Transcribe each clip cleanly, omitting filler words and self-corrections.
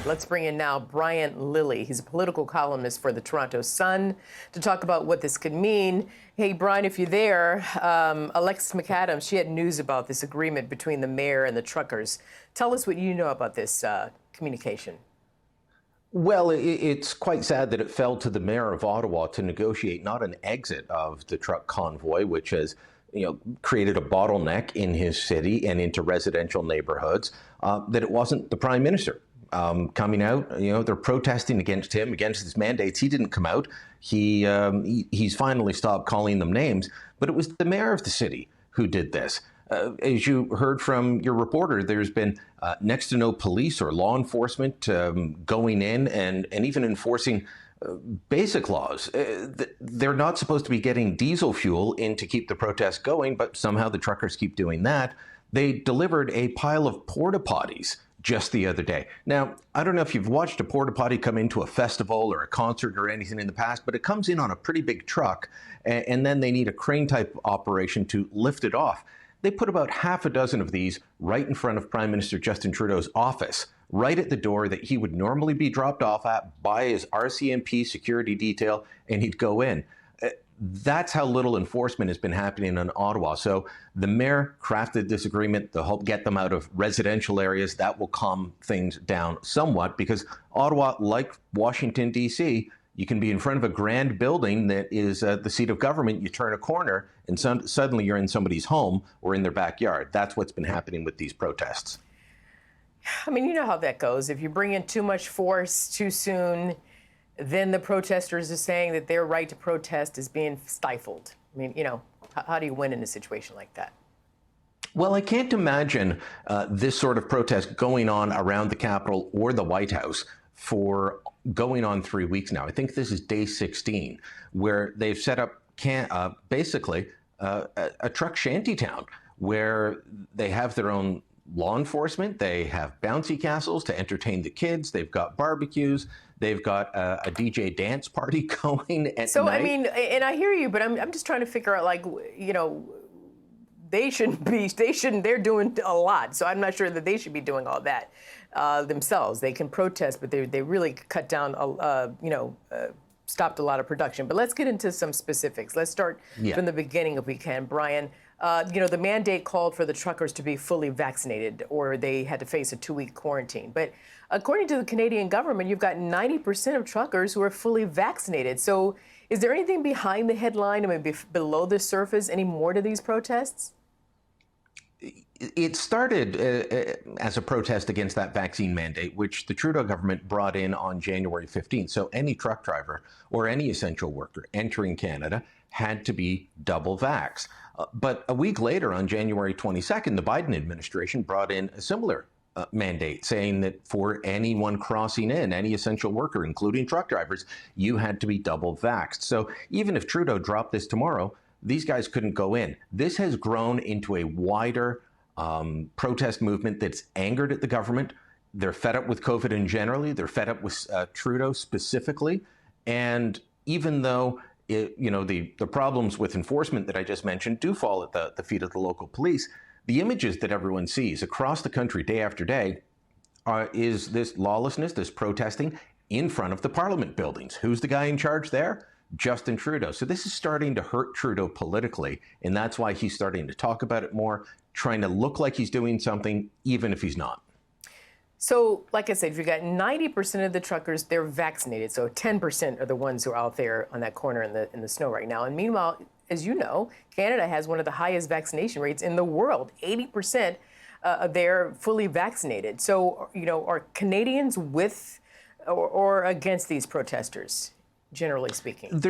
Let's bring in now Brian Lilley. He's a political columnist for the Toronto Sun to talk about what this could mean. Hey, Brian, if you're there, Alexis McAdams, she had news about this agreement between the mayor and the truckers. Tell us what you know about this communication. Well, it's quite sad that it fell to the mayor of Ottawa to negotiate not an exit of the truck convoy, which has created a bottleneck in his city and into residential neighborhoods, that it wasn't the prime minister coming out. They're protesting against him, against his mandates. He didn't come out. He's finally stopped calling them names, but it was the mayor of the city who did this. As you heard from your reporter, there's been next to no police or law enforcement going in and even enforcing basic laws. They're not supposed to be getting diesel fuel in to keep the protests going, but somehow the truckers keep doing that. They delivered a pile of porta potties just the other day. Now, I don't know if you've watched a porta potty come into a festival or a concert or anything in the past, but it comes in on a pretty big truck, and then they need a crane type operation to lift it off. They put about half a dozen of these right in front of Prime Minister Justin Trudeau's office, right at the door that he would normally be dropped off at by his RCMP security detail, and he'd go in. That's how little enforcement has been happening in Ottawa. So the mayor crafted this agreement to help get them out of residential areas. That will calm things down somewhat, because Ottawa, like Washington, D.C., you can be in front of a grand building that is the seat of government. You turn a corner and suddenly you're in somebody's home or in their backyard. That's what's been happening with these protests. I mean, you know how that goes. If you bring in too much force too soon, then the protesters are saying that their right to protest is being stifled. I mean, how do you win in a situation like that? Well, I can't imagine this sort of protest going on around the Capitol or the White House for going on 3 weeks now. I think this is day 16, where they've set up basically a truck shanty town where they have their own law enforcement. They have bouncy castles to entertain the kids. They've got barbecues. They've got a DJ dance party going at night. So, I mean, and I hear you, but I'm just trying to figure out, they're doing a lot. So I'm not sure that they should be doing all that themselves. They can protest, but they really cut down, stopped a lot of production. But let's get into some specifics. Let's start from the beginning if we can, Brian. The mandate called for the truckers to be fully vaccinated, or they had to face a 2-week quarantine. But according to the Canadian government, you've got 90% of truckers who are fully vaccinated. So is there anything behind the headline, I mean, below the surface, any more to these protests? It started as a protest against that vaccine mandate, which the Trudeau government brought in on January 15th. So any truck driver or any essential worker entering Canada had to be double vaxxed. But a week later, on January 22nd, the Biden administration brought in a similar mandate, saying that for anyone crossing in, any essential worker, including truck drivers, you had to be double vaxxed. So even if Trudeau dropped this tomorrow, these guys couldn't go in. This has grown into a wider protest movement that's angered at the government. They're fed up with COVID in generally. They're fed up with Trudeau specifically. And even though the problems with enforcement that I just mentioned do fall at the feet of the local police, the images that everyone sees across the country day after day is this lawlessness, this protesting in front of the Parliament buildings. Who's the guy in charge there? Justin Trudeau. So this is starting to hurt Trudeau politically, and that's why he's starting to talk about it more, trying to look like he's doing something, even if he's not. So, like I said, if you've got 90% of the truckers, they're vaccinated. So 10% are the ones who are out there on that corner in the snow right now. And meanwhile, as you know, Canada has one of the highest vaccination rates in the world. 80% they're fully vaccinated. So, are Canadians with or against these protesters, generally speaking?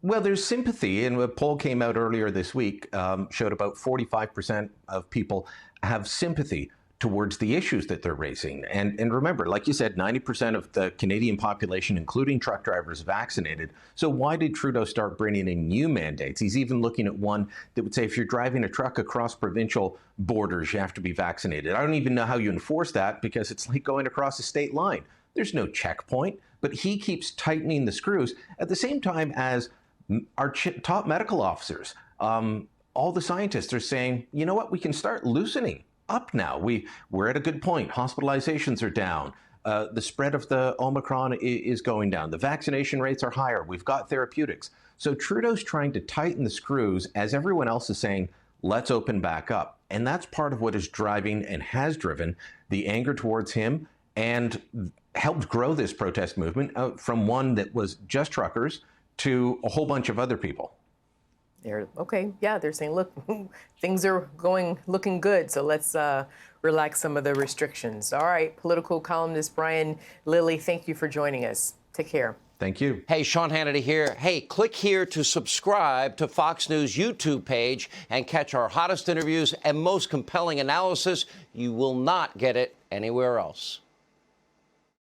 There's sympathy, and a poll came out earlier this week, showed about 45% of people have sympathy towards the issues that they're raising. And remember, like you said, 90% of the Canadian population, including truck drivers, vaccinated. So why did Trudeau start bringing in new mandates? He's even looking at one that would say if you're driving a truck across provincial borders, you have to be vaccinated. I don't even know how you enforce that, because it's like going across a state line. There's no checkpoint, but he keeps tightening the screws at the same time as our top medical officers, all the scientists are saying, you know what, we can start loosening up now. We're at a good point. Hospitalizations are down. The spread of the Omicron is going down. The vaccination rates are higher. We've got therapeutics. So Trudeau's trying to tighten the screws as everyone else is saying, let's open back up. And that's part of what is driving and has driven the anger towards him and helped grow this protest movement from one that was just truckers to a whole bunch of other people. They're saying, look, things are looking good, so let's relax some of the restrictions. All right, political columnist Brian Lilley, thank you for joining us. Take care. Thank you. Hey, Sean Hannity here. Hey, click here to subscribe to Fox News YouTube page and catch our hottest interviews and most compelling analysis. You will not get it anywhere else.